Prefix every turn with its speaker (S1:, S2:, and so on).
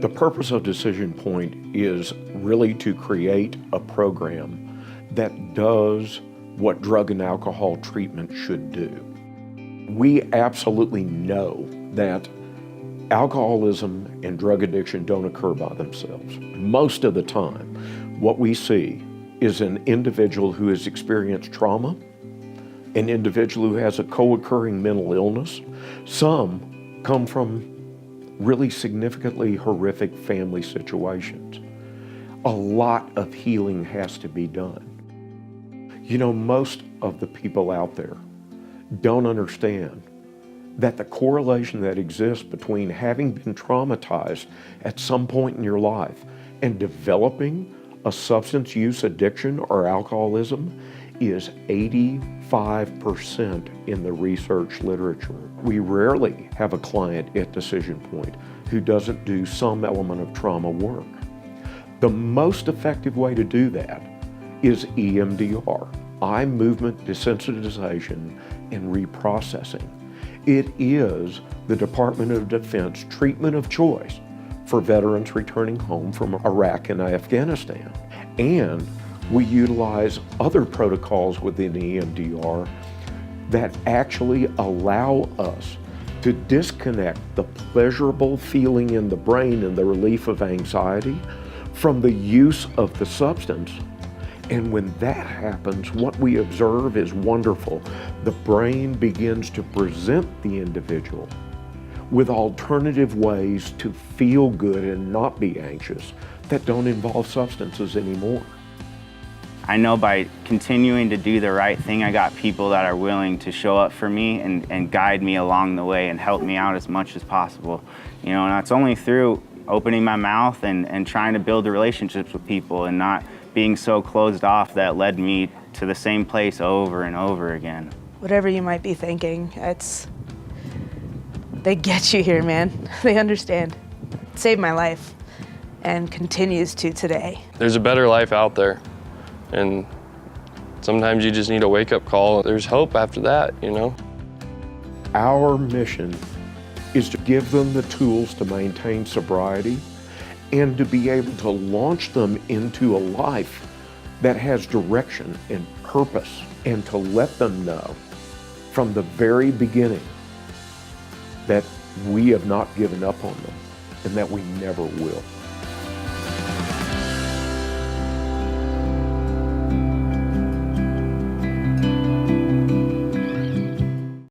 S1: The purpose of Decision Point is really to create a program that does what drug and alcohol treatment should do. We absolutely know that alcoholism and drug addiction don't occur by themselves. Most of the time, what we see is an individual who has experienced trauma, an individual who has a co-occurring mental illness. Some come from really significantly horrific family situations. A lot of healing has to be done. You know, most of the people out there don't understand that the correlation that exists between having been traumatized at some point in your life and developing a substance use addiction or alcoholism is 85% in the research literature. We rarely have a client at Decision Point who doesn't do some element of trauma work. The most effective way to do that is EMDR, eye movement desensitization and reprocessing. It is the Department of Defense treatment of choice for veterans returning home from Iraq and Afghanistan. And we utilize other protocols within EMDR that actually allow us to disconnect the pleasurable feeling in the brain and the relief of anxiety from the use of the substance. And when that happens, what we observe is wonderful. The brain begins to present the individual with alternative ways to feel good and not be anxious that don't involve substances anymore.
S2: I know by continuing to do the right thing, I got people that are willing to show up for me and guide me along the way and help me out as much as possible. You know, and that's only through opening my mouth and trying to build the relationships with people and not being so closed off that led me to the same place over and over again.
S3: Whatever you might be thinking, they get you here, man. They understand. It saved my life and continues to today.
S4: There's a better life out there, and sometimes you just need a wake-up call. There's hope after that, you know?
S1: Our mission is to give them the tools to maintain sobriety and to be able to launch them into a life that has direction and purpose, and to let them know from the very beginning that we have not given up on them and that we never will.